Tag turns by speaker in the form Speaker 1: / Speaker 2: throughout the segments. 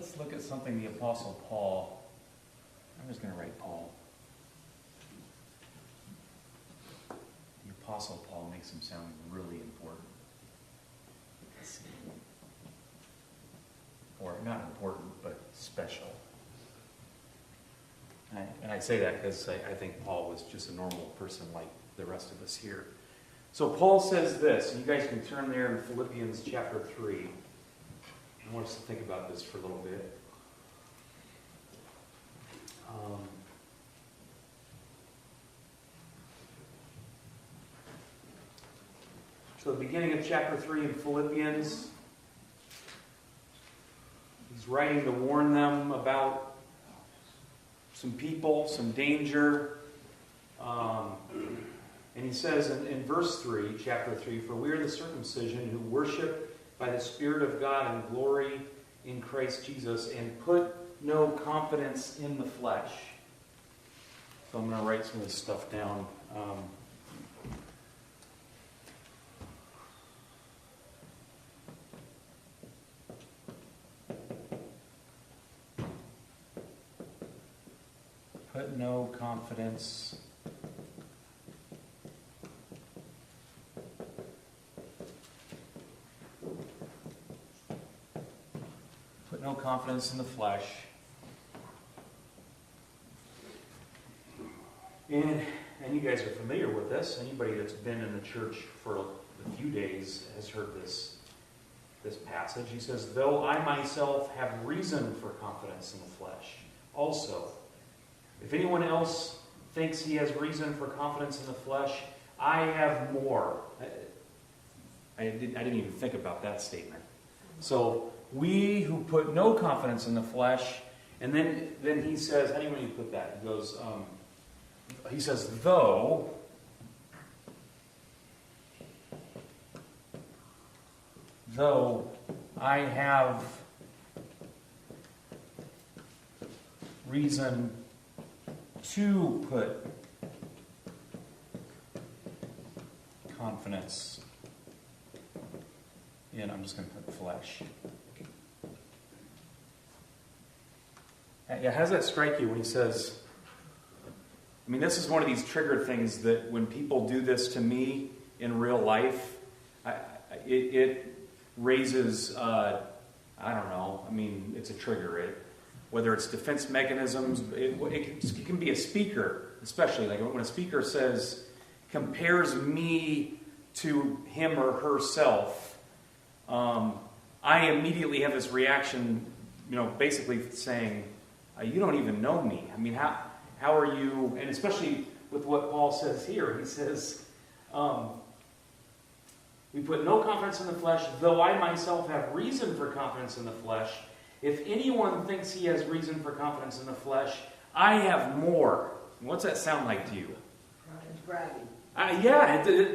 Speaker 1: let's look at something the Apostle Paul, I'm just going to write Paul. The Apostle Paul makes him sound really important. Or not important, but special. And I say that because I think Paul was just a normal person like the rest of us here. So Paul says this, and you guys can turn there in Philippians chapter 3. I want us to think about this for a little bit. So the beginning of chapter 3 in Philippians, he's writing to warn them about some people, some danger. And he says in verse 3, chapter 3, "For we are the circumcision who worship by the Spirit of God and glory in Christ Jesus and put no confidence in the flesh." So I'm going to write some of this stuff down. Put no confidence in the flesh. And you guys are familiar with this. Anybody that's been in the church for a few days has heard this passage. He says, "Though I myself have reason for confidence in the flesh, also, if anyone else thinks he has reason for confidence in the flesh, I have more." I didn't even think about that statement. So, we who put no confidence in the flesh, and then he says, how do you want me to put that? He goes, he says, though I have reason to put confidence in, I'm just going to put flesh. Yeah, how does that strike you when he says, I mean, this is one of these trigger things that when people do this to me in real life, it raises, I don't know, I mean, it's a trigger. Whether it's defense mechanisms, it can be a speaker, especially. Like when a speaker compares me to him or herself, I immediately have this reaction, basically saying, you don't even know me. I mean, how are you? And especially with what Paul says here, he says, we put no confidence in the flesh, though I myself have reason for confidence in the flesh. If anyone thinks he has reason for confidence in the flesh, I have more. What's that sound like to you?
Speaker 2: Bragging.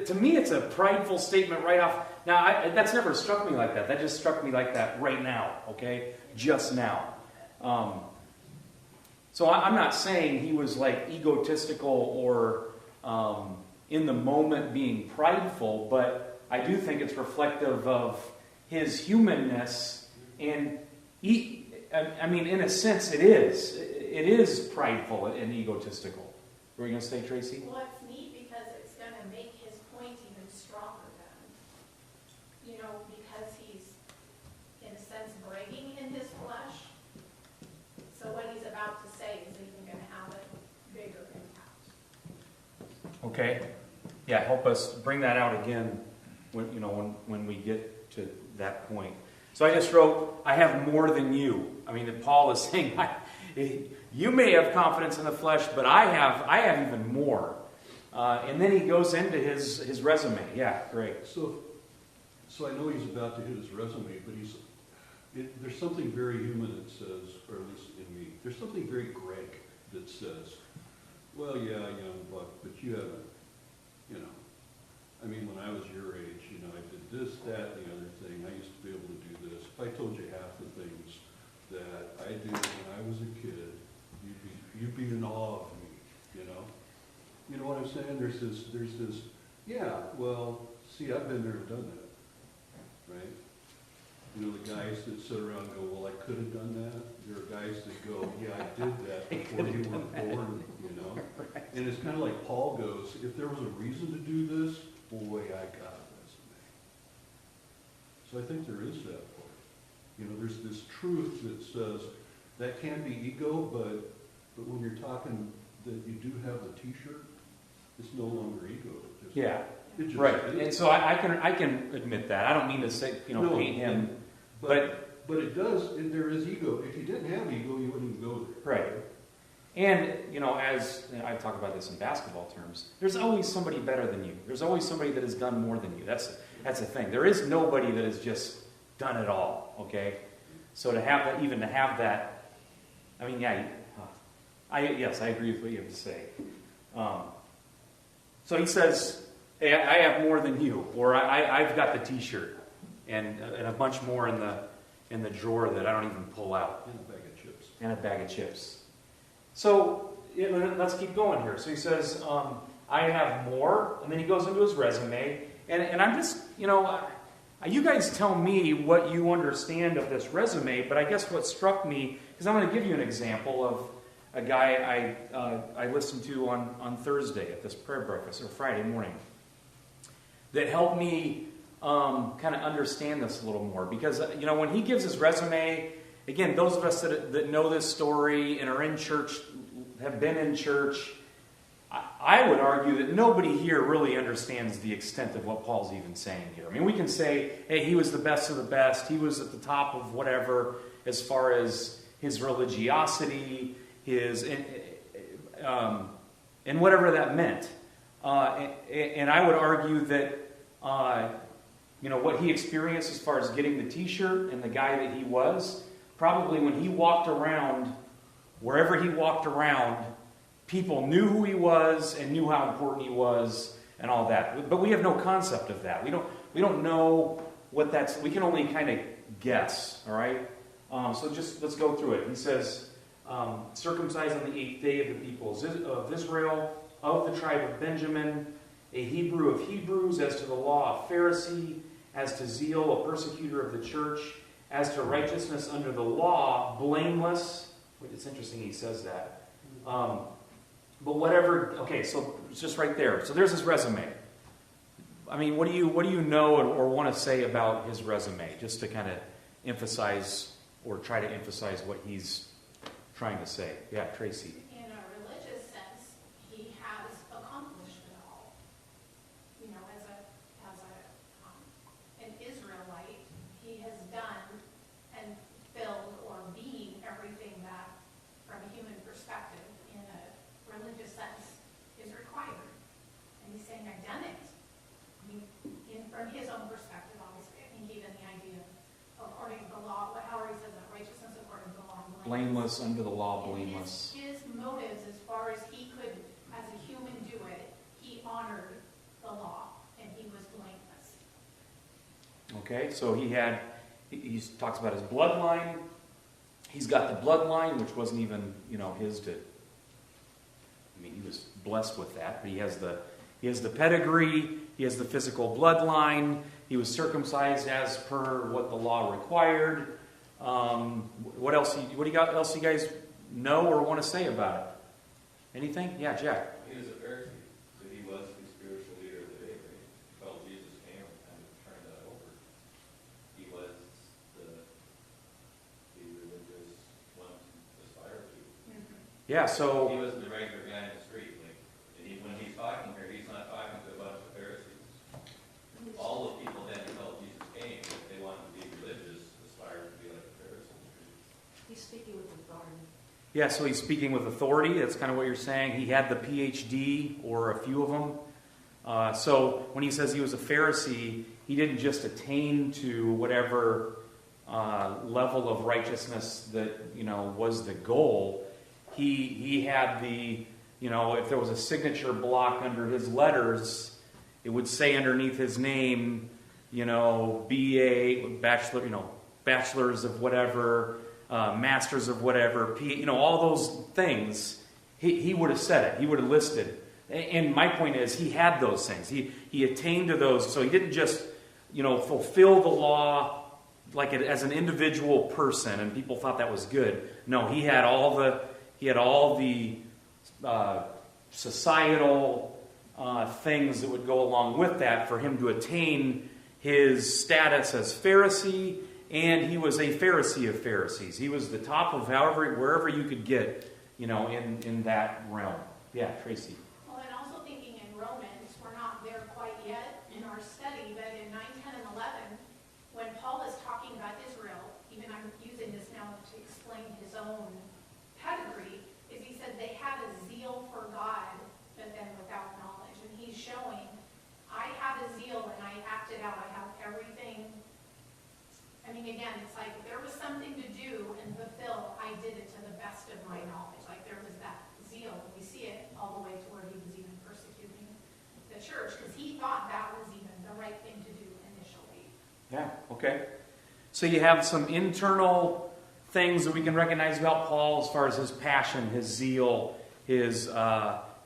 Speaker 1: To me it's a prideful statement right off. Now, that's never struck me like that. That just struck me like that right now, okay? Just now. So I'm not saying he was like egotistical or in the moment being prideful, but I do think it's reflective of his humanness. And in a sense, it is. It is prideful and egotistical. What were you going to say, Tracy?
Speaker 3: Well, it's neat because it's going to make his point even stronger then. Because he's, in a sense, bragging in his flesh. So what he's about to say is even going to have a bigger impact.
Speaker 1: Okay. Yeah, help us bring that out again when we get to that point. So I just wrote, I have more than you. I mean, Paul is saying, you may have confidence in the flesh, but I have even more. And then he goes into his resume. Yeah, great.
Speaker 4: So I know he's about to hit his resume, but there's something very human that says, or at least in me, there's something very Greg that says, well, yeah, young buck, but you haven't, I mean, when I was your age, I did this, that, and the other thing. I used to be able to do this. If I told you half the things that I did when I was a kid, you'd be in awe of me, You know what I'm saying? There's this, yeah, well, see, I've been there and done that, right? You know, the guys that sit around and go, well, I could have done that. There are guys that go, yeah, I did that before you were born, you know. And it's kind of like Paul goes, if there was a reason to do this, boy, I got a resume. So I think there is that part. You know, there's this truth that says that can be ego, but when you're talking that you do have the T-shirt, it's no longer ego.
Speaker 1: Yeah.
Speaker 4: It just
Speaker 1: Right,
Speaker 4: is.
Speaker 1: and so I can admit that. I don't mean to say,
Speaker 4: No,
Speaker 1: paint him,
Speaker 4: But it does, there is ego. If you didn't have ego, you wouldn't even go there.
Speaker 1: right. And, as I talk about this in basketball terms, there's always somebody better than you. There's always somebody that has done more than you. That's the thing. There is nobody that has just done it all, okay? So to have that, even to have that, I mean, yeah, yes, I agree with what you have to say. So he says, hey, I have more than you, or I've got the T-shirt, and a bunch more in the drawer that I don't even pull out.
Speaker 4: And a bag of chips.
Speaker 1: And a bag of chips. So let's keep going here. So he says, I have more, and then he goes into his resume, and I'm just, you guys tell me what you understand of this resume, but I guess what struck me, because I'm going to give you an example of a guy I listened to on Thursday at this prayer breakfast, or Friday morning, that helped me kind of understand this a little more. Because, when he gives his resume, again, those of us that know this story and are in church, have been in church, I would argue that nobody here really understands the extent of what Paul's even saying here. I mean, we can say, hey, he was the best of the best, he was at the top of whatever as far as his religiosity, and whatever that meant. And I would argue that, what he experienced as far as getting the T-shirt and the guy that he was, probably when he walked around, wherever he walked around, people knew who he was and knew how important he was and all that. But we have no concept of that. We don't know what that's. We can only kind of guess. All right. So just let's go through it. He says, circumcised on the 8th day of the people of Israel, of the tribe of Benjamin, a Hebrew of Hebrews, as to the law, a Pharisee, as to zeal, a persecutor of the church, as to righteousness under the law, blameless. It's interesting he says that. But whatever, okay, so it's just right there. So there's his resume. I mean, what do you know or want to say about his resume, just to kind of emphasize or try to emphasize what he's trying to say? Yeah, Tracy.
Speaker 3: In a religious sense, he has accomplished it all. As an Israelite, he has done and filled or been everything that, from a human perspective, in a religious sense, is required. And he's saying, I've done it. From his own perspective, obviously, I think even the idea of according to the law, however he says that, righteousness according to the law,
Speaker 1: Blameless under the law, blameless.
Speaker 3: His motives, as far as he could, as a human, do it, he honored the law, and he was blameless.
Speaker 1: Okay, so he talks about his bloodline. He's got the bloodline, which wasn't even, his to. I mean, he was blessed with that, but he has the pedigree. He has the physical bloodline. He was circumcised as per what the law required. What else? What do you got? Else you guys know or want to say about it? Anything? Yeah, Jack.
Speaker 2: He was a Pharisee, so he was the spiritual leader of the day. Right? He felt Jesus came and turned that over. He was the religious one to aspire to.
Speaker 1: Yeah. So
Speaker 2: he wasn't the regular guy in the street. When he's talking here, he's not talking to a bunch of Pharisees. All the people then who felt Jesus came, if they wanted to be religious, aspired to be like the Pharisees.
Speaker 5: He's speaking with authority.
Speaker 1: yeah, so he's speaking with authority. That's kind of what you're saying. He had the PhD or a few of them. So when he says he was a Pharisee, he didn't just attain to whatever level of righteousness that was the goal. He had the if there was a signature block under his letters, it would say underneath his name, BA, bachelor, bachelors of whatever, masters of whatever, all those things. He would have said it. He would have listed. And my point is, he had those things. He attained to those. So he didn't just, fulfill the law, like as an individual person, and people thought that was good. No, he had all the societal things that would go along with that for him to attain his status as Pharisee, and he was a Pharisee of Pharisees. He was the top of wherever you could get, in that realm. Yeah, Tracy.
Speaker 3: Well, and also thinking in Romans, we're not there quite yet in our study, but in 9, 10, and 11, when Paul is talking about Israel, even I'm using this now to explain his own pedigree, is he said they had a zeal for God, but then without knowledge. And he's showing, I had a zeal and I acted out. I have everything. I mean, again, it's like if there was something to do and fulfill, I did it to the best of my knowledge. Like there was that zeal. We see it all the way to where he was even persecuting the church because he thought that was even the right thing to do initially.
Speaker 1: Yeah, okay. So you have some internal things that we can recognize about Paul as far as his passion, his zeal, his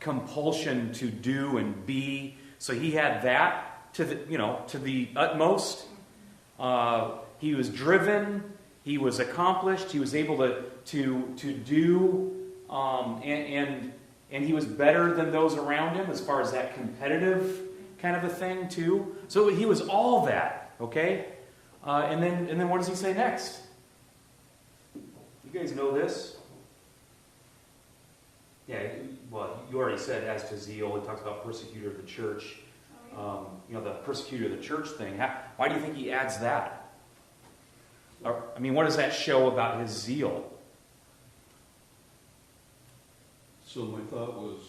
Speaker 1: compulsion to do and be. So he had that to the utmost. He was driven. He was accomplished. He was able to do, and he was better than those around him as far as that competitive kind of a thing too. So he was all that. Okay, and then what does he say next? You guys know this? Yeah. Well, you already said as to zeal. He talks about persecutor of the church. The persecutor of the church thing. Why do you think he adds that? What does that show about his zeal?
Speaker 4: So my thought was,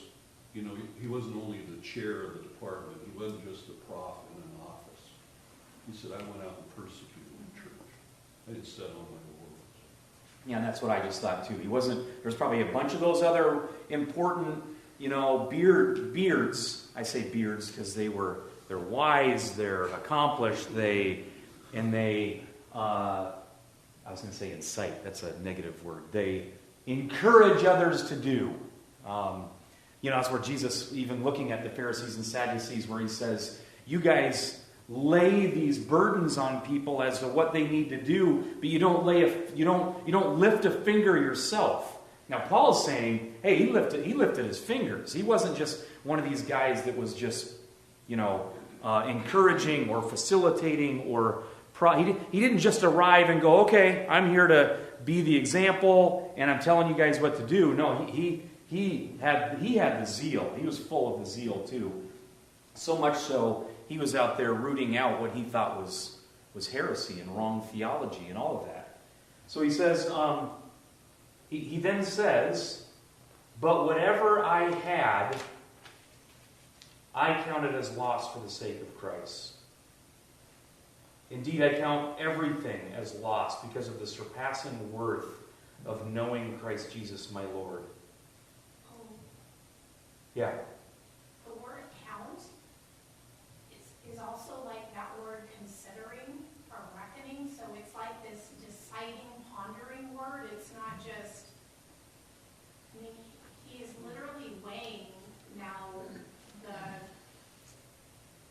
Speaker 4: he wasn't only the chair of the department, he wasn't just a prof in an office. He said, I went out and persecuted the church. I didn't set on my laurels.
Speaker 1: Yeah, and that's what I just thought too. He wasn't. There's probably a bunch of those other important, beards. I say beards because they're wise, they're accomplished, I was going to say incite. That's a negative word. They encourage others to do. That's where Jesus, even looking at the Pharisees and Sadducees, where he says, you guys lay these burdens on people as to what they need to do, but you don't lift a finger yourself. Now Paul's saying, hey, he lifted his fingers. He wasn't just one of these guys that was just, encouraging or facilitating or he didn't just arrive and go, okay, I'm here to be the example and I'm telling you guys what to do. No, he had the zeal. He was full of the zeal too. So much so, he was out there rooting out what he thought was heresy and wrong theology and all of that. So he says, he then says, but whatever I had, I counted as loss for the sake of Christ. Indeed, I count everything as loss because of the surpassing worth of knowing Christ Jesus my Lord.
Speaker 3: Oh,
Speaker 1: Yeah.
Speaker 3: the word count is also like that word considering or reckoning. So it's like this deciding, pondering word. It's not just, he is literally weighing now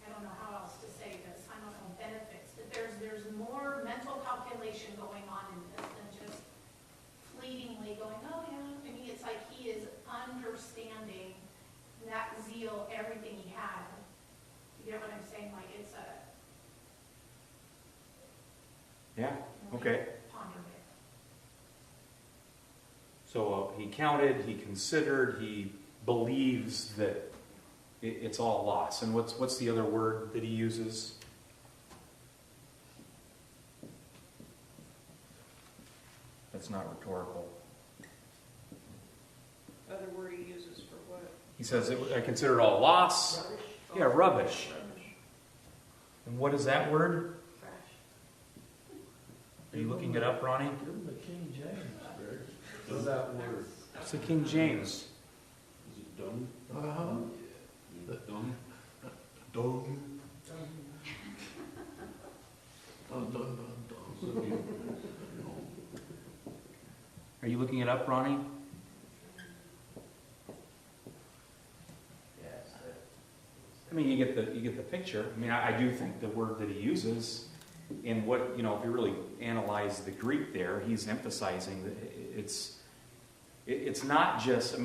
Speaker 3: I don't know how else to say this, I don't know, benefits. That there's more mental calculation going on in this than just fleetingly going, oh yeah. It's like he is understanding that zeal, everything he had. You get what I'm saying? Like it's
Speaker 1: Yeah. Okay.
Speaker 3: Pondered it.
Speaker 1: So he counted, he considered, he believes that it's all loss. And what's the other word that he uses? That's not rhetorical.
Speaker 5: Other word he uses for what?
Speaker 1: He says, I consider it all loss.
Speaker 5: Rubbish?
Speaker 1: Yeah, rubbish.
Speaker 5: Rubbish.
Speaker 1: And what is that word?
Speaker 5: Trash.
Speaker 1: Are you looking it up, Ronnie?
Speaker 6: Give him the King James, Greg.
Speaker 4: What's that word?
Speaker 1: It's the King James.
Speaker 4: Is it dung?
Speaker 6: Uh-huh.
Speaker 4: Dung? Dung?
Speaker 6: Dun, dun, dun,
Speaker 4: Does
Speaker 6: dun.
Speaker 4: that mean,
Speaker 1: Are you looking it up, Ronnie?
Speaker 2: Yes.
Speaker 1: I mean, you get the picture. I mean, I do think the word that he uses And what, if you really analyze the Greek there, he's emphasizing that it's not just,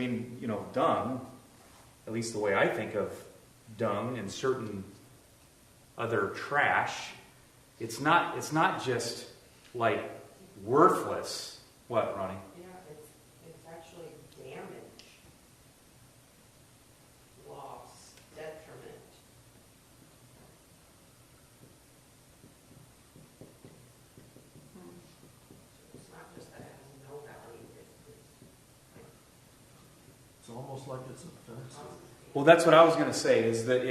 Speaker 1: dung, at least the way I think of dung and certain other trash, it's not just like worthless. What, Ronnie?
Speaker 7: Yeah, it's actually damage, loss, detriment. It's not just that it has no value,
Speaker 6: It's almost like it's offensive.
Speaker 1: Well, that's what I was going to say, is that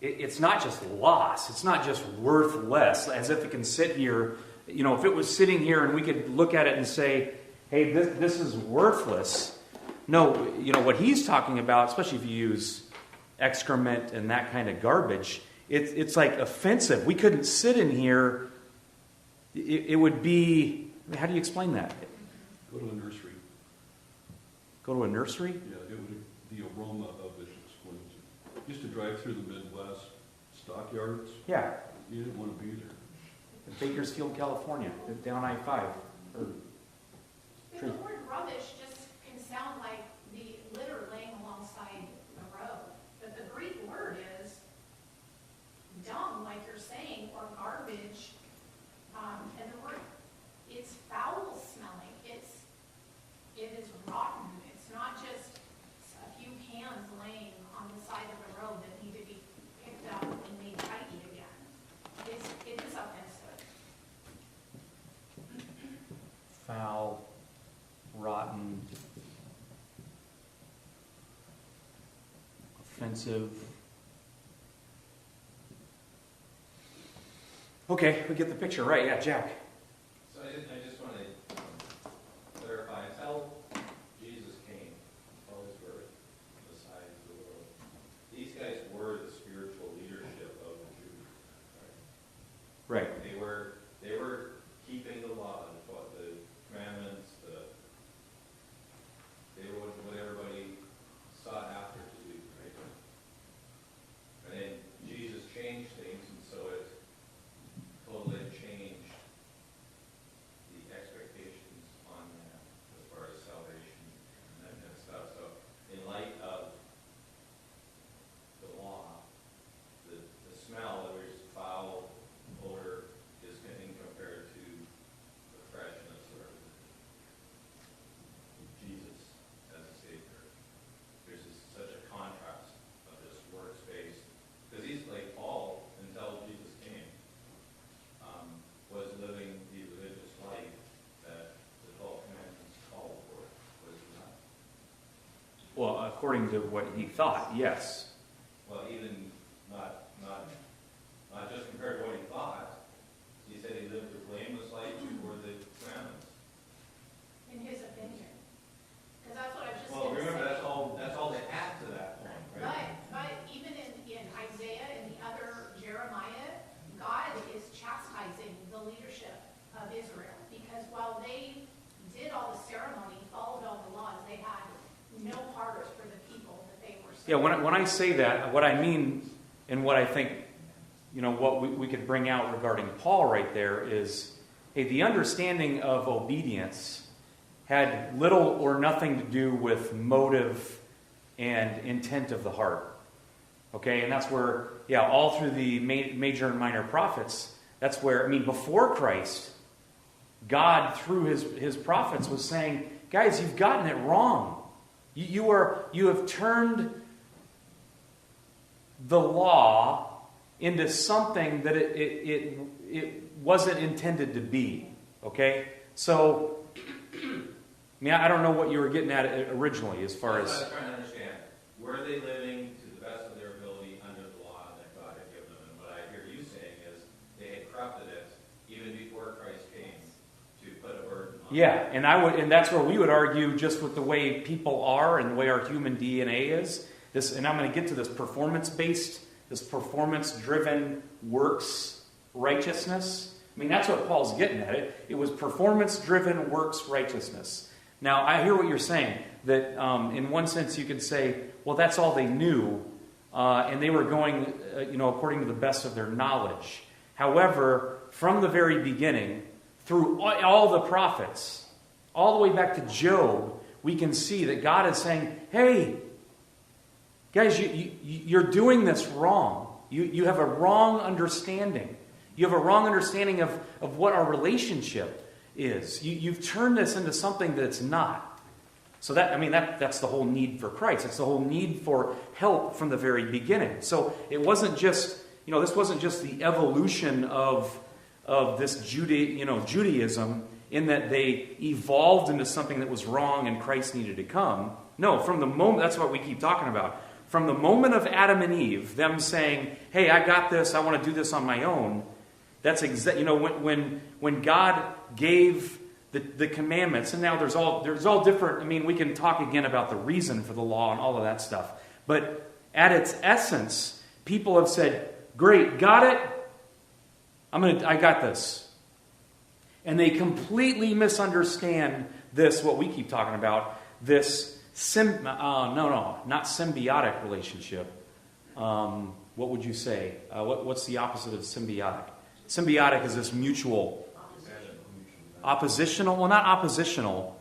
Speaker 1: it's not just loss. It's not just worth less, as if it can sit here. If it was sitting here and we could look at it and say, hey, this is worthless. No, what he's talking about, especially if you use excrement and that kind of garbage, it's like offensive. We couldn't sit in here. It would be, how do you explain that?
Speaker 4: Go to a nursery.
Speaker 1: Go to a nursery?
Speaker 4: Yeah, the aroma of it is going to. Used to drive through the Midwest stockyards.
Speaker 1: Yeah.
Speaker 4: You didn't want to be there.
Speaker 1: Bakersfield, California, down I-5.
Speaker 3: The word rubbish just can sound like the litter laying alongside the road. But the Greek word is dung, like you're saying, or garbage. And the word, it's foul smelling. It is rotten. It's not just a few cans laying on the side of the road that need to be picked up and made tidy again. It is offensive.
Speaker 1: Foul, rotten, offensive. Okay, we get the picture, right? Yeah, Jack.
Speaker 2: So I just want to clarify, until Jesus came, until his birth, the signs of the world, these guys were the spiritual leadership of the Jews.
Speaker 1: Right.
Speaker 2: They were keeping the law, the commandments, they were what everybody sought after to do, right? And then Jesus changed things, and so it totally changed the expectations on that as far as salvation and that kind of stuff. So in light of the law, the smell, whether it's foul, odor, is getting compared to the freshness or Jesus as a Savior. There's such a contrast of this works-based, because he's like Paul, until Jesus came, was living the religious life that the 12 commandments called for, was he not?
Speaker 1: Well, according to what he thought, yes.
Speaker 2: Well, even not just compared to what he thought. He said he lived a blameless life before the commandments.
Speaker 3: In his opinion. Because that's what I was just
Speaker 2: Well,
Speaker 3: going to say.
Speaker 2: remember, that's all they had to that point, right?
Speaker 3: But even in Isaiah and the other Jeremiah, God is chastising the leadership of Israel. Because while they did all the ceremony, followed all the laws, they had no heart for the people that they were
Speaker 1: Yeah,
Speaker 3: serving.
Speaker 1: when I say that, what I mean and what I think, what we could bring out regarding Paul right there is, hey, the understanding of obedience had little or nothing to do with motive and intent of the heart. Okay, and that's where, all through the major and minor prophets, that's where, before Christ, God, through his prophets, was saying, guys, you've gotten it wrong. You have turned the law into something that it wasn't intended to be. Okay? So, I don't know what you were getting at originally as far
Speaker 2: That's
Speaker 1: as...
Speaker 2: what I was trying to understand. Were they living to the best of their ability under the law that God had given them? And what I hear you saying is they had corrupted it even before Christ came to put a burden on
Speaker 1: Yeah, and that's where we would argue, just with the way people are and the way our human DNA is. And I'm going to get to this performance-driven works righteousness. That's what Paul's getting at. It was performance-driven works righteousness. Now, I hear what you're saying, that in one sense you could say, well, that's all they knew, and they were going, according to the best of their knowledge. However, from the very beginning, through all the prophets, all the way back to Job, we can see that God is saying, hey, guys, you're doing this wrong. You have a wrong understanding. You have a wrong understanding of what our relationship is. You've turned this into something that it's not. So that's the whole need for Christ. It's the whole need for help from the very beginning. So it wasn't just, this wasn't just the evolution of this Judaism in that they evolved into something that was wrong and Christ needed to come. No, from the moment, that's what we keep talking about. From the moment of Adam and Eve, them saying, hey, I got this, I want to do this on my own. That's when God gave the commandments, and now there's all different. We can talk again about the reason for the law and all of that stuff. But at its essence, people have said, great, got it. I got this. And they completely misunderstand this, what we keep talking about, this not symbiotic relationship. What would you say? What's the opposite of symbiotic? Symbiotic is this mutual. Oppositional? Well, not oppositional.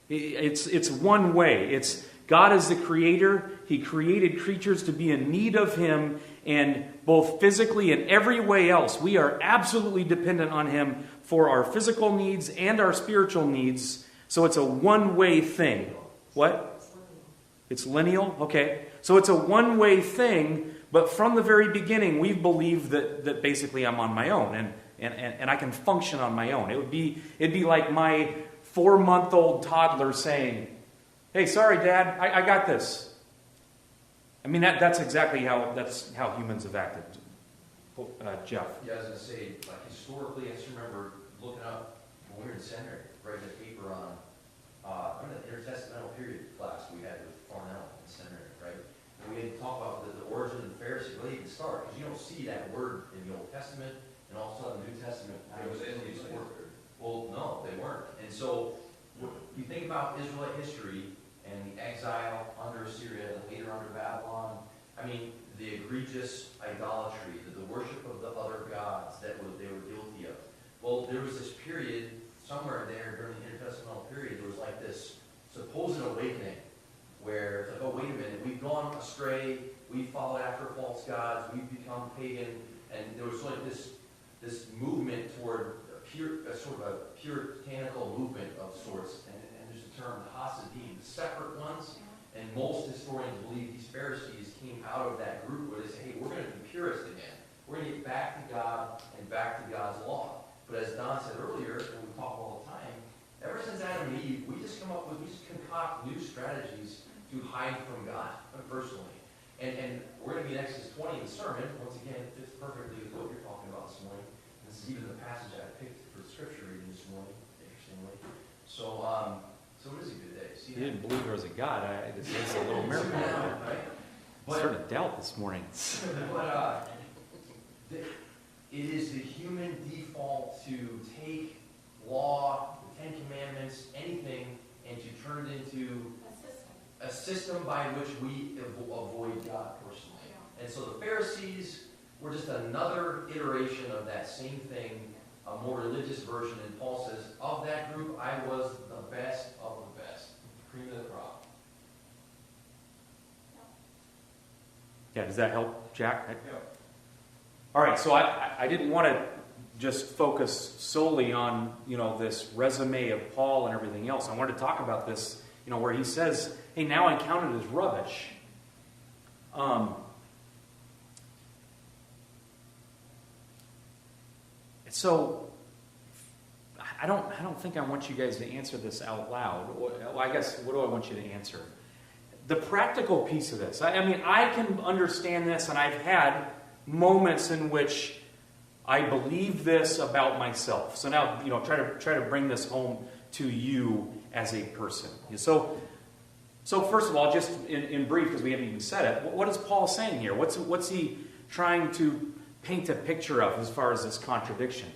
Speaker 1: It's one way. It's God is the creator. He created creatures to be in need of Him, and both physically and every way else, we are absolutely dependent on Him for our physical needs and our spiritual needs. So it's a one-way thing. What? It's lineal? Okay. So it's a one-way thing, but from the very beginning, we've believed that basically I'm on my own, and I can function on my own. It'd be like my 4-month-old toddler saying, hey, sorry, Dad, I got this. That's exactly how humans have acted. Jeff.
Speaker 8: Yeah, I was going to say, historically, I just remember looking up when we were in seminary, writing a paper on, remember the intertestamental period class we had with Farnell in seminary, right? And we had to talk about the origin of the Pharisee, where they even start, because you don't see that word in the Old Testament, and all of a sudden the New Testament.
Speaker 2: It was in these words.
Speaker 8: Well, no, they weren't. And so, you think about Israelite history, and the exile under Assyria, and later under Babylon, the egregious idolatry, the worship of the other gods that they were guilty of. Well, there was this period, somewhere there during the intertestamental period, there was like this supposed awakening, where it's like, oh, wait a minute, we've gone astray, we've followed after false gods, we've become pagan, and there was like this movement toward sort of a puritanical movement of sorts, and there's a term, the Hasidim, the separate ones, and most historians believe these Pharisees came out of that group where they say, hey, we're going to be purist again. We're going to get back to God and back to God's law. But as Don said earlier, and we talk all the time, ever since Adam and Eve, we just concoct new strategies to hide from God, personally. And we're going to be in Exodus 20 in the sermon. Once again, it fits perfectly with what you're talking about this morning. This is even the passage I picked for the scripture reading this morning, interestingly. So it is a good day. See,
Speaker 1: You didn't believe there was a God. It's a little miracle.
Speaker 8: right?
Speaker 1: I started to doubt this morning.
Speaker 8: But it is the human default to take law, the Ten Commandments, anything, and to turn it into a system by which we avoid God personally. And so the Pharisees were just another iteration of that same thing, a more religious version. And Paul says, of that group, I was the best of the best. Cream of the crop.
Speaker 1: Yeah, does that help, Jack?
Speaker 2: Yeah.
Speaker 1: All right, so I didn't want to just focus solely on, this resume of Paul and everything else. I wanted to talk about this, where he says, hey, now I count it as rubbish. So I don't think I want you guys to answer this out loud. Well, I guess, what do I want you to answer? The practical piece of this. I can understand this, and I've had moments in which I believe this about myself. So now, try to bring this home to you as a person. So first of all, just in brief, because we haven't even said it, what is Paul saying here? What's he trying to paint a picture of as far as this contradiction?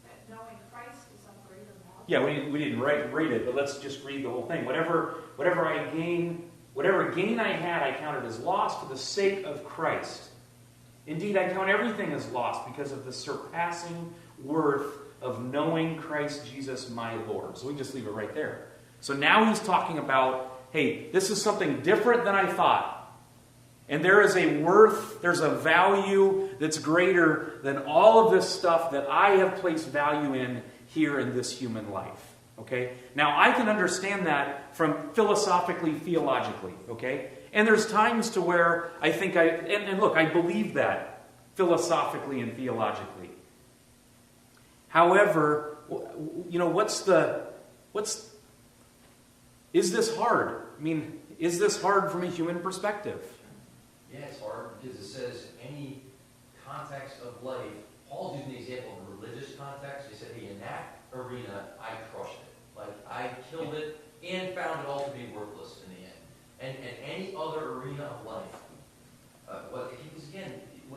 Speaker 3: That knowing Christ is of greater value.
Speaker 1: Yeah, we didn't read it, but let's just read the whole thing. Whatever gain I had, I counted as loss for the sake of Christ. Indeed, I count everything as lost because of the surpassing worth of knowing Christ Jesus my Lord. So we just leave it right there. So now he's talking about, hey, this is something different than I thought. And there is a worth, there's a value that's greater than all of this stuff that I have placed value in here in this human life. Okay? Now, I can understand that from philosophically, theologically. Okay? And there's times to where I think and look, I believe that philosophically and theologically. However, is this hard? I mean, is this hard from a human perspective?
Speaker 8: Yeah, it's hard because it says any context of life. Paul's using the example of a religious context. He said, hey, in that arena, I crushed it. Like, I killed it and found it all to be worthless in the end. And any other arena of life,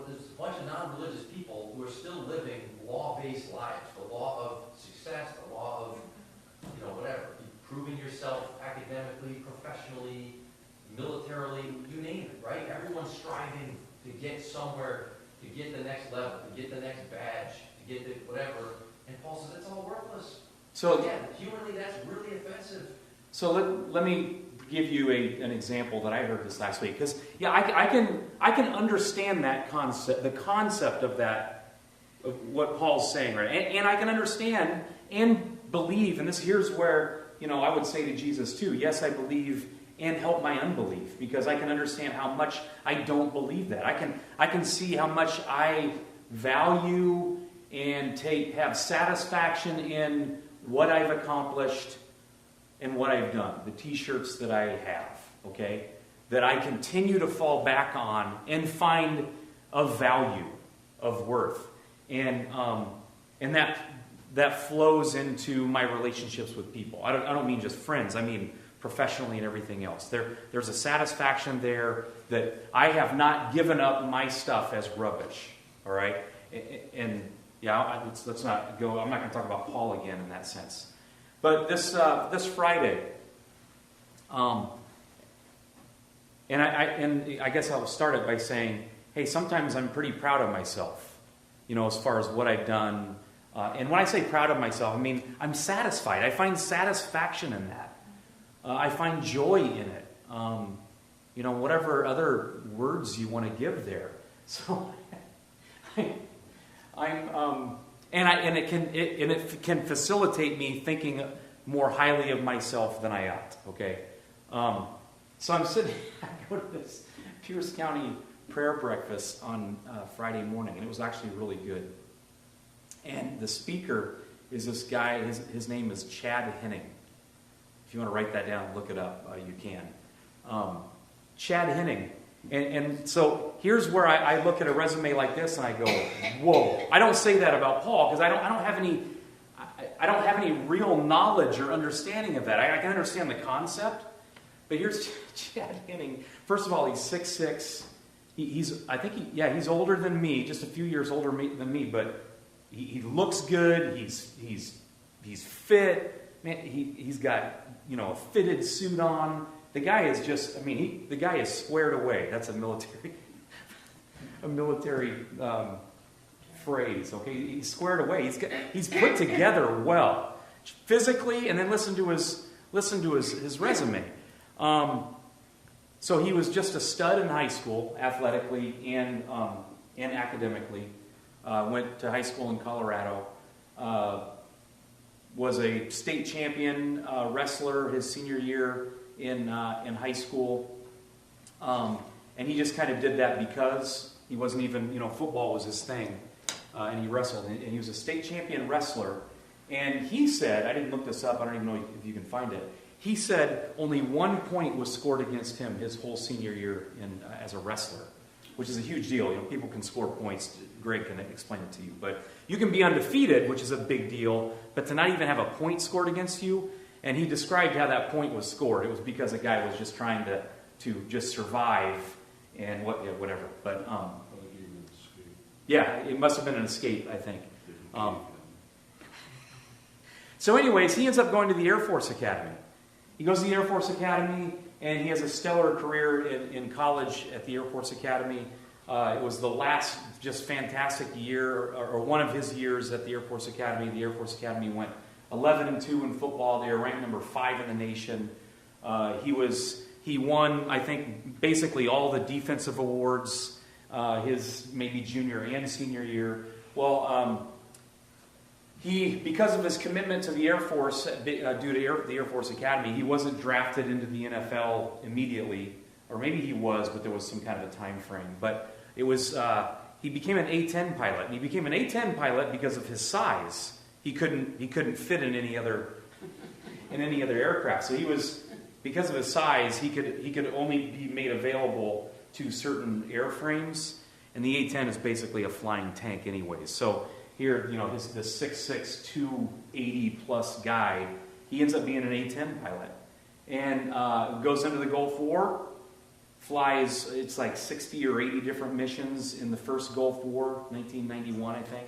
Speaker 8: there's a bunch of non-religious people who are still living law-based lives. The law of success, the law of, whatever. Proving yourself academically, professionally, militarily, you name it, right? Everyone's striving to get somewhere, to get the next level, to get the next badge, to get the whatever. And Paul says it's all worthless. So again, humanly, that's really offensive.
Speaker 1: So let me give you an example that I heard this last week. Because, I can understand that concept, the concept of that, of what Paul's saying, right? And I can understand and believe, and here's where, I would say to Jesus too, yes, I believe and help my unbelief, because I can understand how much I don't believe that. I can see how much I value and have satisfaction in what I've accomplished and what I've done, the t-shirts that I have, okay, that I continue to fall back on and find of value, of worth, and that flows into my relationships with people. I don't mean just friends. I mean professionally and everything else. There's a satisfaction there that I have not given up my stuff as rubbish. All right, and let's not go. I'm not going to talk about Paul again in that sense. But this Friday, and I guess I'll start it by saying, hey, sometimes I'm pretty proud of myself, as far as what I've done. And when I say proud of myself, I mean I'm satisfied. I find satisfaction in that. I find joy in it. Whatever other words you want to give there. So it can facilitate me thinking more highly of myself than I ought. Okay, so I'm sitting. I go to this Pierce County prayer breakfast on Friday morning, and it was actually really good. And the speaker is this guy. His name is Chad Henning. If you want to write that down, look it up. You can. Chad Henning. And so here's where I look at a resume like this and I go, whoa. I don't say that about Paul because I don't have any real knowledge or understanding of that. I can understand the concept, but here's Chad Henning. First of all, he's 6'6". He's older than me, just a few years older than me, but he looks good. He's fit. Man, he's got a fitted suit on. The guy is just, the guy is squared away. That's a military phrase, okay? He's squared away. He's put together well, physically, and then listen to his resume. So he was just a stud in high school, athletically and academically. Went to high school in Colorado. Was a state champion wrestler his senior year in high school, and he just kind of did that because he wasn't even, football was his thing, and he wrestled, and he was a state champion wrestler. And he said, I didn't look this up, I don't even know if you can find it. He said only 1 point was scored against him his whole senior year as a wrestler, which is a huge deal. People can score points. Greg can explain it to you, but you can be undefeated, which is a big deal. But to not even have a point scored against you. And he described how that point was scored. It was because a guy was just trying to just survive and whatever. But it must have been an escape, I think. So anyways, he ends up going to the Air Force Academy. He goes to the Air Force Academy, and he has a stellar career in college at the Air Force Academy. It was the last just fantastic year, or one of his years at the Air Force Academy. The Air Force Academy went 11-2 in football. They were ranked number 5 in the nation. He won, I think, basically all the defensive awards his maybe junior and senior year. Well, because of his commitment to the Air Force, due to the Air Force Academy, he wasn't drafted into the NFL immediately, or maybe he was, but there was some kind of a time frame. But it was he became an A-10 pilot, and he became an A-10 pilot because of his size. He couldn't fit in any other aircraft. So because of his size, he could only be made available to certain airframes, and the A-10 is basically a flying tank anyways. So here, the 6'6", 280 plus guy, he ends up being an A-10 pilot, and goes into the Gulf War, flies, it's like 60 or 80 different missions in the first Gulf War, 1991, I think.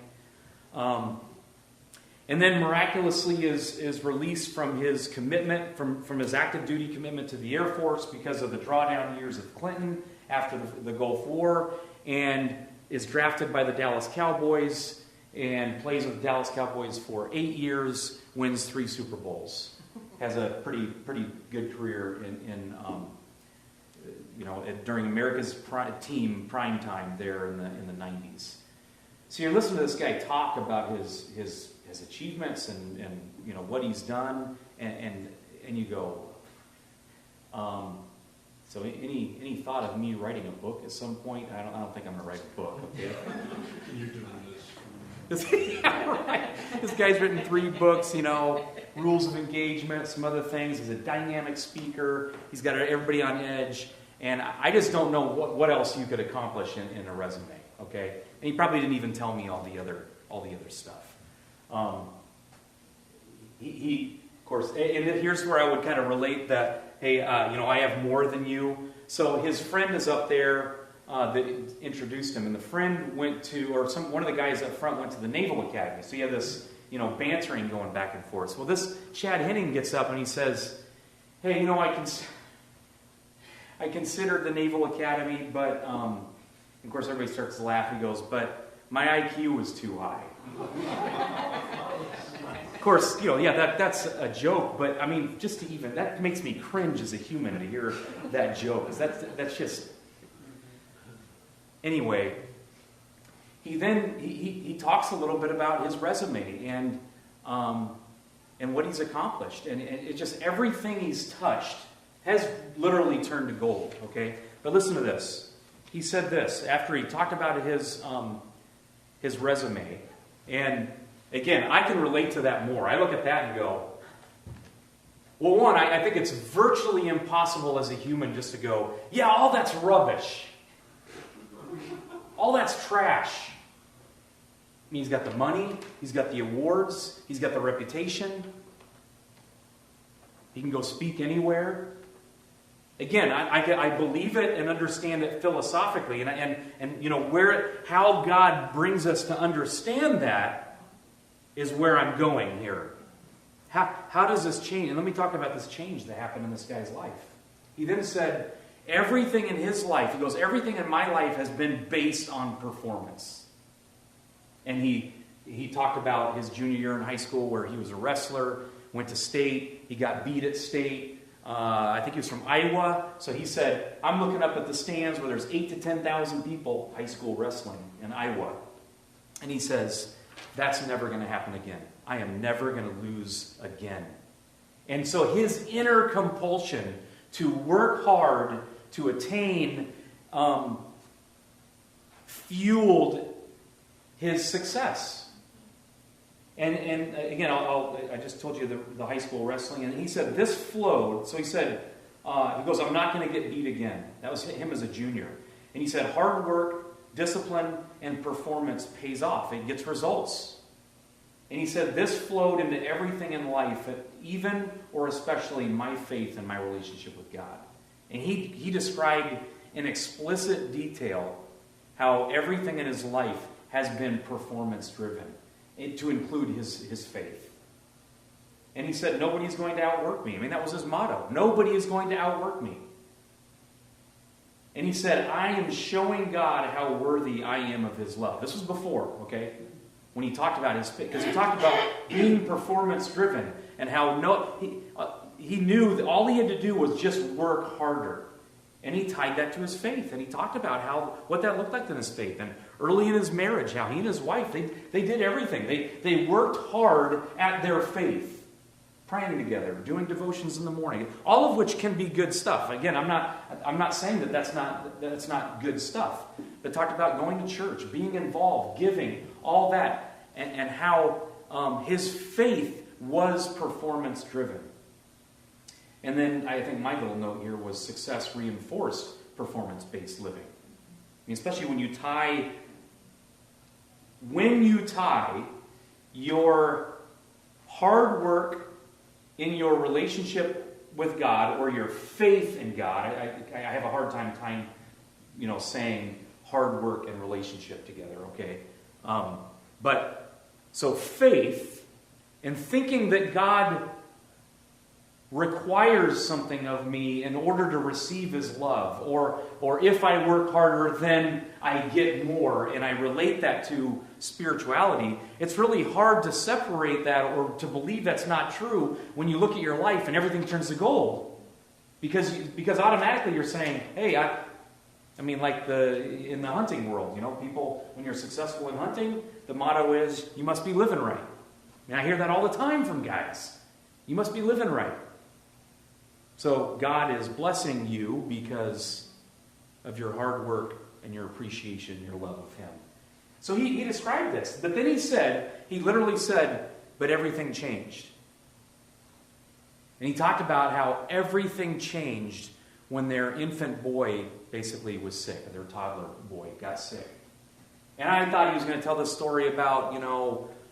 Speaker 1: And then miraculously is released from his commitment, from his active duty commitment to the Air Force because of the drawdown years of Clinton after the Gulf War, and is drafted by the Dallas Cowboys and plays with the Dallas Cowboys for 8 years, wins 3 Super Bowls, has a pretty good career during America's prime time there in the 90s. So you're listening to this guy talk about his achievements and what he's done, and you go, so any thought of me writing a book at some point? I don't think I'm going to write a book. Okay.
Speaker 4: You're doing this.
Speaker 1: Yeah, right. This guy's written 3 books, Rules of Engagement, some other things. He's a dynamic speaker. He's got everybody on edge. And I just don't know what else you could accomplish in a resume, okay? And he probably didn't even tell me all the other stuff. He of course, and here's where I would kind of relate that, hey, I have more than you. So his friend is up there that introduced him, and the friend went to, one of the guys up front went to the Naval Academy. So you have this, bantering going back and forth. Well, this Chad Henning gets up and he says, hey, I considered the Naval Academy, but, of course everybody starts to laugh. He goes, but my IQ was too high. Of course, that's a joke, but I mean, just to even, that makes me cringe as a human to hear that joke. That's just, anyway, he talks a little bit about his resume and what he's accomplished, and it just, everything he's touched has literally turned to gold, okay? But listen to this. He said this after he talked about his resume, and again, I can relate to that more. I look at that and go, well, one, I think it's virtually impossible as a human just to go, yeah, all that's rubbish. All that's trash. I mean, he's got the money, he's got the awards, he's got the reputation. He can go speak anywhere. Again, I believe it and understand it philosophically, and how God brings us to understand that is where I'm going here. How does this change? And let me talk about this change that happened in this guy's life. He then said, everything in his life, he goes, everything in my life has been based on performance. And he talked about his junior year in high school where he was a wrestler, went to state, he got beat at state. I think he was from Iowa. So he said, I'm looking up at the stands where there's 8,000 to 10,000 people high school wrestling in Iowa. And he says, that's never going to happen again. I am never going to lose again. And so his inner compulsion to work hard to attain fueled his success. And again, I just told you the high school wrestling, and he said this flowed. So he said, he goes, I'm not going to get beat again. That was him as a junior. And he said, hard work, discipline, and performance pays off. It gets results. And he said, this flowed into everything in life, even or especially my faith and my relationship with God. And he described in explicit detail how everything in his life has been performance driven, to include his faith. And he said, nobody's going to outwork me. I mean, that was his motto. Nobody is going to outwork me. And he said, I am showing God how worthy I am of his love. This was before, okay? When he talked about his faith. Because he talked about being performance-driven and how he knew that all he had to do was just work harder. And he tied that to his faith. And he talked about what that looked like in his faith. And early in his marriage, how he and his wife, they did everything. They worked hard at their faith. Praying together, doing devotions in the morning, all of which can be good stuff. Again, I'm not saying that's not good stuff. But talked about going to church, being involved, giving, all that, and how his faith was performance driven. And then I think my little note here was success reinforced performance-based living. I mean, especially when you tie your hard work in your relationship with God or your faith in God. I have a hard time tying, saying hard work and relationship together, okay? But so faith and thinking that God requires something of me in order to receive his love, or if I work harder, then I get more, and I relate that to spirituality. It's really hard to separate that or to believe that's not true when you look at your life and everything turns to gold, because automatically you're saying, hey, I mean, like in the hunting world, people, when you're successful in hunting, the motto is, you must be living right. And I hear that all the time from guys. You must be living right. So God is blessing you because of your hard work and your appreciation, your love of him. So he described this. But then he literally said, but everything changed. And he talked about how everything changed when their infant boy basically was sick, their toddler boy got sick. And I thought he was going to tell this story about,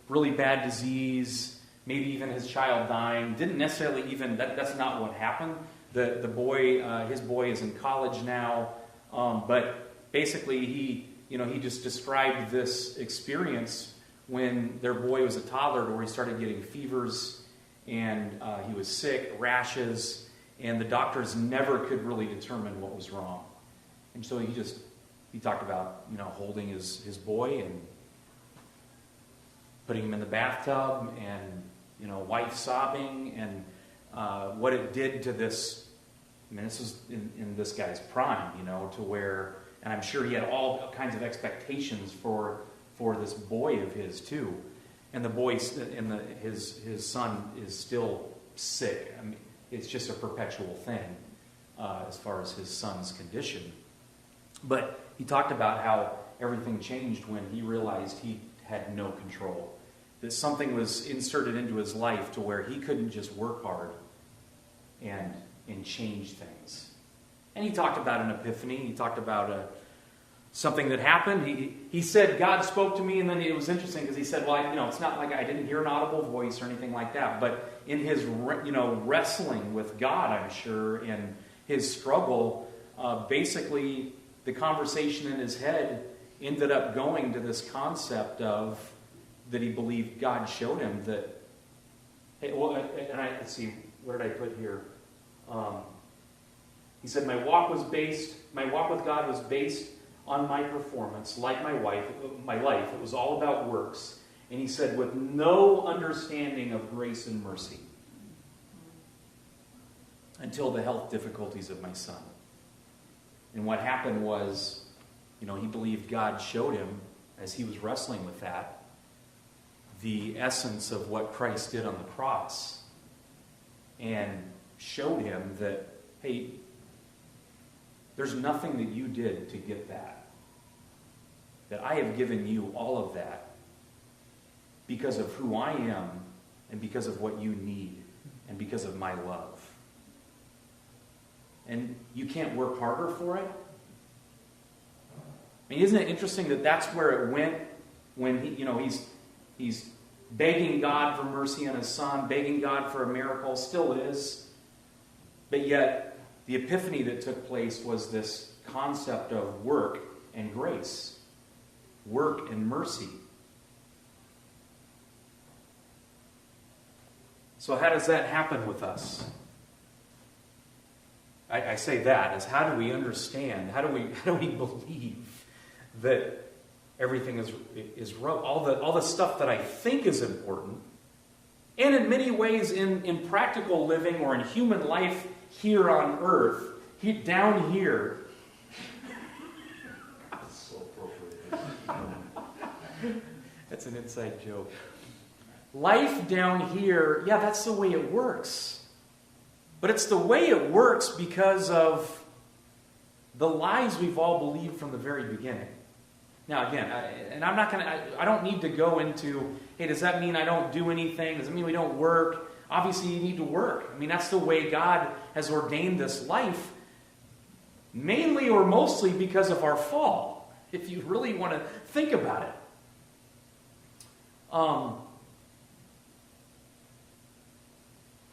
Speaker 1: really bad disease, maybe even his child dying. Didn't necessarily even, that's not what happened. The boy, his boy is in college now. But basically he just described this experience when their boy was a toddler where he started getting fevers and he was sick, rashes, and the doctors never could really determine what was wrong. And so he talked about, holding his boy and putting him in the bathtub and, wife sobbing and what it did to this. I mean, this was in this guy's prime, to where, and I'm sure he had all kinds of expectations for this boy of his too. And the boy, his son is still sick. I mean, it's just a perpetual thing as far as his son's condition. But he talked about how everything changed when he realized he had no control. That something was inserted into his life to where he couldn't just work hard and change things. And he talked about an epiphany. He talked about something that happened. He said, God spoke to me, and then it was interesting because he said, well, it's not like I didn't hear an audible voice or anything like that. But in his, wrestling with God, I'm sure, in his struggle, basically the conversation in his head ended up going to this concept of that he believed God showed him that, hey, well, and let's see, what did I put here? He said, my walk with God was based on my performance, like my life. It was all about works. And he said, with no understanding of grace and mercy until the health difficulties of my son. And what happened was, he believed God showed him, as he was wrestling with that, the essence of what Christ did on the cross, and showed him that, hey, there's nothing that you did to get that. That I have given you all of that because of who I am and because of what you need and because of my love. And you can't work harder for it? I mean, isn't it interesting that that's where it went when he's begging God for mercy on his son, begging God for a miracle, still is. But yet, the epiphany that took place was this concept of work and grace, work and mercy. So how does that happen with us? I say that is how do we understand? How do we believe that everything is all the stuff that I think is important, and in many ways in practical living or in human life here on earth, down here.
Speaker 8: So appropriate.
Speaker 1: That's an inside joke. Life down here, yeah, that's the way it works. But it's the way it works because of the lies we've all believed from the very beginning. Now, again, I don't need to go into, hey, does that mean I don't do anything? Does it mean we don't work? Obviously, you need to work. I mean, that's the way God has ordained this life, mainly or mostly because of our fall, if you really want to think about it.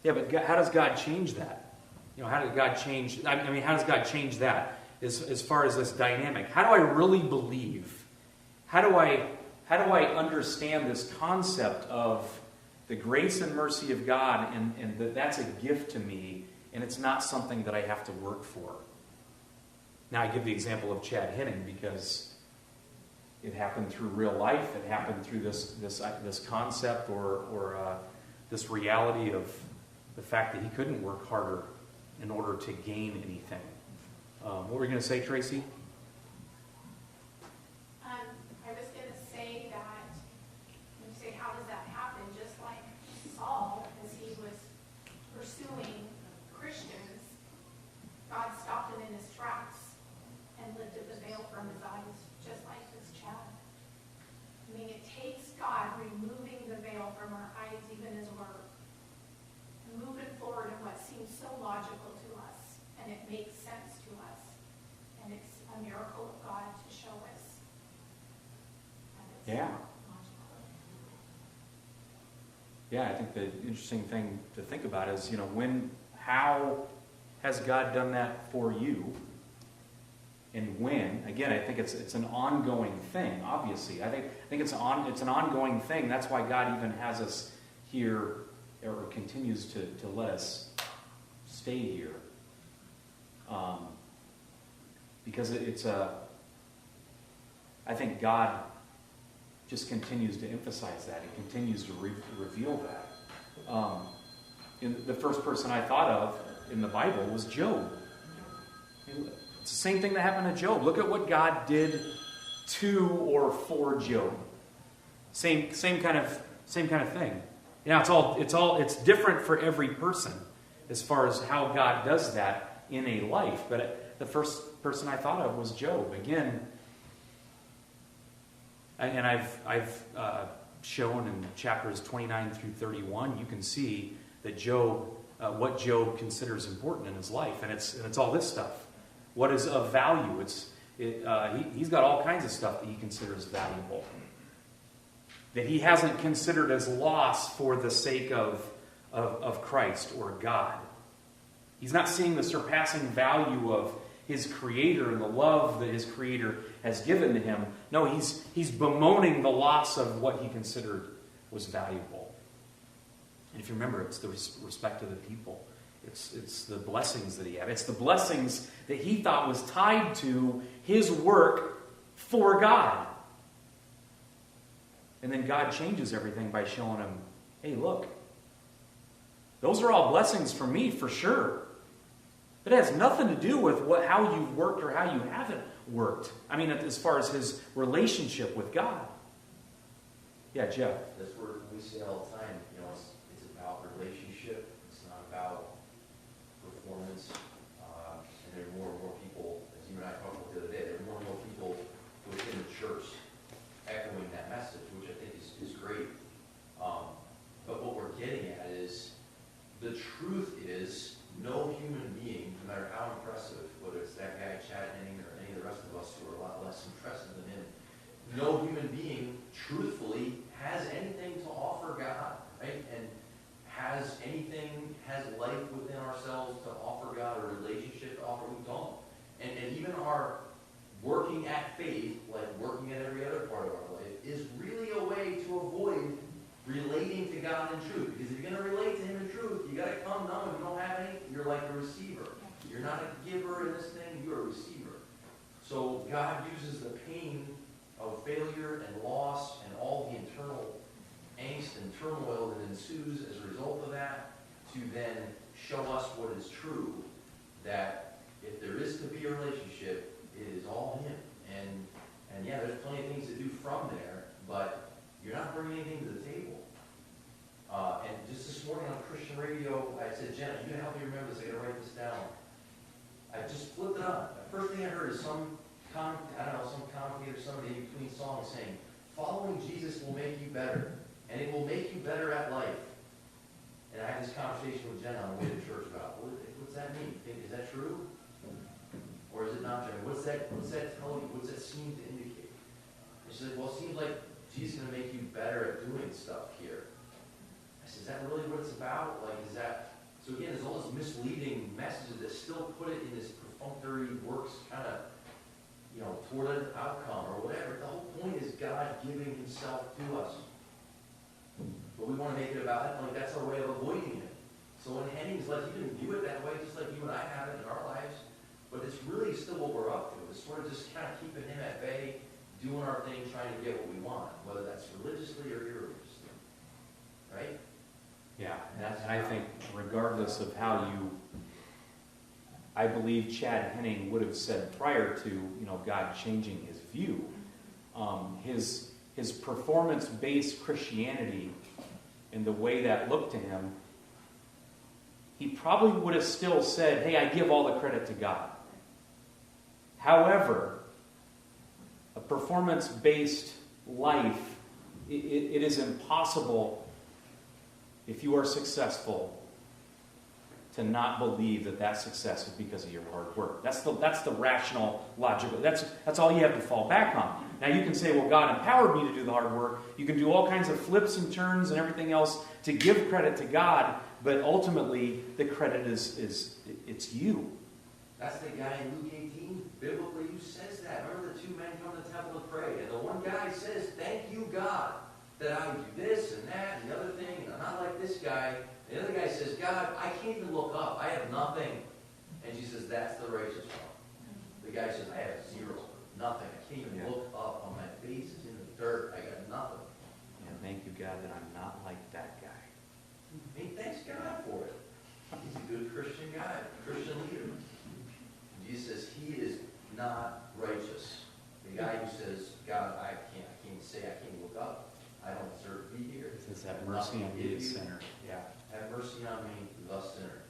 Speaker 1: Yeah, but how does God change that? How does God change? How does God change that as far as this dynamic? How do I really believe? How do I understand this concept of the grace and mercy of God, and that's a gift to me, and it's not something that I have to work for? Now I give the example of Chad Henning because it happened through real life. It happened through this concept or this reality of the fact that he couldn't work harder in order to gain anything. What were you going to say, Tracy?
Speaker 3: I was going to say that when you say how does that happen, just like Saul, as he was pursuing Christians, God stopped him in his tracks and lifted the veil from his eyes, just like this child. I mean, it takes God removing the veil from our eyes, even as we're moving forward in what seems so logical to us, and it makes sense to us, and it's a miracle of God to show us that it's
Speaker 1: Yeah.
Speaker 3: logical.
Speaker 1: Yeah, I think the interesting thing to think about is, how has God done that for you? And when? Again, I think it's an ongoing thing, obviously. I think it's an ongoing thing. That's why God even has us here, or continues to let us stay here. Because I think God just continues to emphasize that. He continues to reveal that. The first person I thought of in the Bible was Job. It's the same thing that happened to Job. Look at what God did to or for Job. Same kind of thing. It's different for every person as far as how God does that in a life. But the first person I thought of was Job. Again, and I've shown in chapters 29 through 31, you can see that Job, what Job considers important in his life, and it's all this stuff. What is of value? He's got all kinds of stuff that he considers valuable, that he hasn't considered as loss for the sake of Christ or God. He's not seeing the surpassing value of his Creator and the love that his Creator has given to him. No, he's bemoaning the loss of what he considered was valuable. And if you remember, it's the respect of the people. It's the blessings that he had. It's the blessings that he thought was tied to his work for God. And then God changes everything by showing him, hey, look, those are all blessings for me, for sure. But it has nothing to do with how you've worked or how you haven't worked. I mean, as far as his relationship with God. Yeah, Jeff.
Speaker 8: That's where we say all the time, it's about relationship. It's not about performance. And there are more and more people, as you and I talked about the other day, there are more and more people within the church echoing that message, which I think is great. But what we're getting at is, the truth is, no human being, no matter how impressive, whether it's that guy Chad Henning or any of the rest of us who are a lot less impressive than him, no human being, truthfully, has anything to offer God, right? And has life within ourselves to offer God, a relationship to offer. We don't. And even our working at faith, like working at every other part of our life, is really a way to avoid relating to God in truth. Because if you're going to relate to Him in truth, you got to come knowing you don't have any. You're like a receiver. You're You're not a giver in this thing, you're a receiver. So God uses the pain of failure and loss and all the internal angst and turmoil that ensues as a result of that to then show us what is true, that if there is to be a relationship, it is all Him. And yeah, there's plenty of things to do from there, but you're not bringing anything to the table. And just this morning on Christian radio, I said, Jenna, you can help me remember this. I got to write this down. I just flipped it on. The first thing I heard is some commentator, somebody in between songs saying, following Jesus will make you better, and it will make you better at life. And I had this conversation with Jenna on the way to church about, what's that mean? Is that true? Or is it not true? What's that tell you? What's that seem to indicate? And she said, well, it seems like Jesus is going to make you better at doing stuff here. I said, is that really what it's about? Like, is that... So again, there's all this misleading messages that still put it in this perfunctory works kind of, toward an outcome or whatever. The whole point is God giving Himself to us. But we want to make it about it, like that's our way of avoiding it. So when Henning's like, you can view it that way, just like you and I have it in our lives, but it's really still what we're up to. It's sort of just kind of keeping Him at bay, doing our thing, trying to get what we want, whether that's religiously or irreligiously. Right?
Speaker 1: Yeah, and I think regardless of how I believe Chad Henning would have said prior to, God changing his view, his performance-based Christianity and the way that looked to him, he probably would have still said, hey, I give all the credit to God. However, a performance-based life, it is impossible, if you are successful, to not believe that success is because of your hard work. That's the rational, logical. That's all you have to fall back on. Now you can say, well, God empowered me to do the hard work. You can do all kinds of flips and turns and everything else to give credit to God, but ultimately the credit is it's you.
Speaker 8: That's the guy in Luke 18, biblically, who says that. Remember the two men come to the temple to pray, and the one guy says, thank you, God, that I do this and that and the other thing, and I'm not like this guy. The other guy says, God, I can't even look up. I have nothing. And she says, that's the righteous one. The guy says, I have zero, nothing. I can't even look up. On my face is in the dirt. I got nothing.
Speaker 1: And thank you, God, that I'm not like that guy.
Speaker 8: Hey, thanks God for it. He's a good Christian guy, Christian leader. Jesus says, he is not righteous. The guy who says, God, I can't say, I can't look up. I don't deserve to be here.
Speaker 1: He says, have mercy on me, a sinner.
Speaker 8: Yeah. Have mercy on me, the sinner.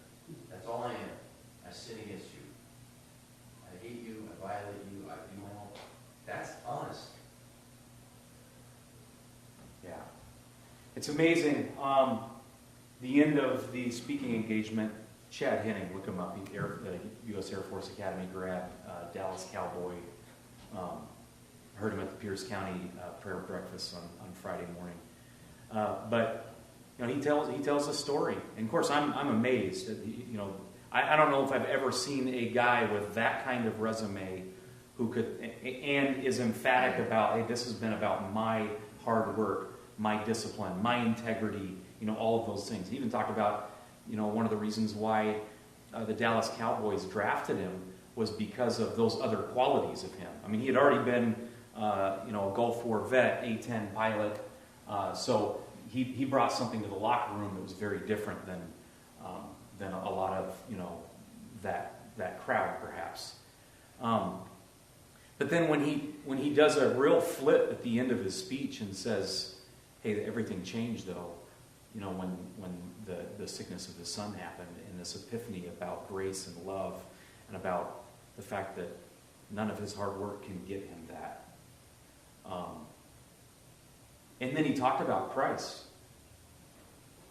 Speaker 8: That's all I am. I sin against you. I hate you. I violate you. I do wrong. That's honest.
Speaker 1: Yeah. It's amazing. The end of the speaking engagement, Chad Henning, look him up, U.S. Air Force Academy grad, Dallas Cowboy. Heard him at the Pierce County prayer breakfast on Friday morning. But he tells a story, and of course I'm amazed. I don't know if I've ever seen a guy with that kind of resume who could and is emphatic about, hey, this has been about my hard work, my discipline, my integrity. All of those things. He even talked about, one of the reasons why the Dallas Cowboys drafted him was because of those other qualities of him. I mean, he had already been, a Gulf War vet, A-10 pilot, so he brought something to the locker room that was very different than a lot of, that crowd, perhaps. But then when he does a real flip at the end of his speech and says, hey, everything changed, though, when the sickness of his son happened, and this epiphany about grace and love and about the fact that none of his hard work can get him that. And then he talked about Christ.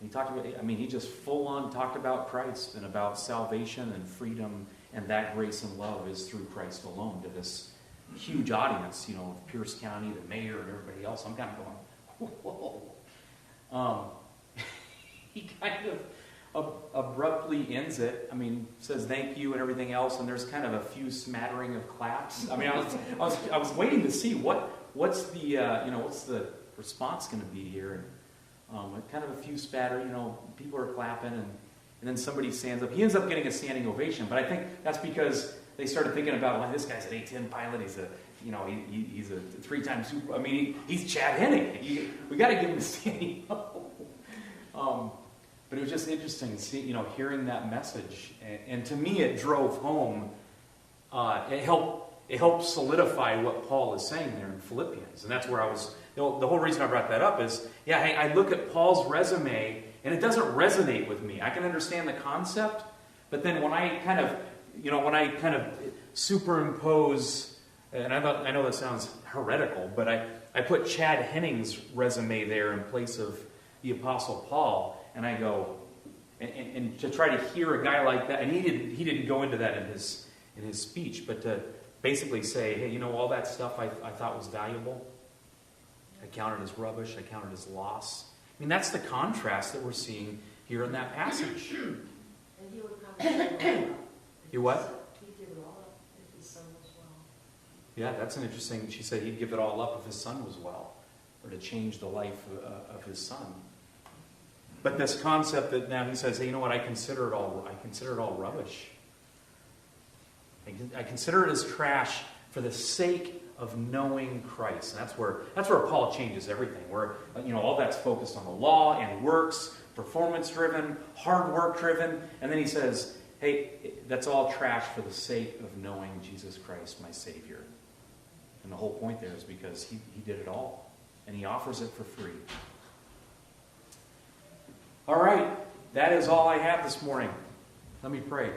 Speaker 1: He just full on talked about Christ and about salvation and freedom, and that grace and love is through Christ alone to this huge audience, of Pierce County, the mayor, and everybody else. I'm kind of going, whoa. He kind of abruptly ends it. Says thank you and everything else, and there's kind of a few smattering of claps. I was waiting to see what's the response going to be here, and kind of a few spatter. People are clapping, And then somebody stands up. He ends up getting a standing ovation, but I think that's because they started thinking about, well, this guy's an A-10 pilot. He's a, he's a 3-time Super. I mean, he's Chad Henning. We got to give him a standing ovation. But it was just interesting, hearing that message, and to me, it drove home. It helped solidify what Paul is saying there in Philippians, and that's where I was. The whole reason I brought that up is, I look at Paul's resume, and it doesn't resonate with me. I can understand the concept, but then when I kind of superimpose, and I know that sounds heretical, but I put Chad Henning's resume there in place of the Apostle Paul, and I go, and to try to hear a guy like that, and he didn't go into that in his speech, but to basically say, hey, all that stuff I thought was valuable, I counted as rubbish, I counted as loss. I mean, that's the contrast that we're seeing here in that passage.
Speaker 9: And he would probably
Speaker 1: You what?
Speaker 9: he'd give it all up if his son was well.
Speaker 1: Yeah, that's an interesting. She said he'd give it all up if his son was well, or to change the life of his son. But this concept that now he says, hey, you know what? I consider it all rubbish. I consider it as trash for the sake of knowing Christ. And that's where Paul changes everything. Where all that's focused on the law and works, performance driven, hard work driven, and then he says, hey, that's all trash for the sake of knowing Jesus Christ, my Savior. And the whole point there is because he did it all, and he offers it for free. All right, that is all I have this morning. Let me pray.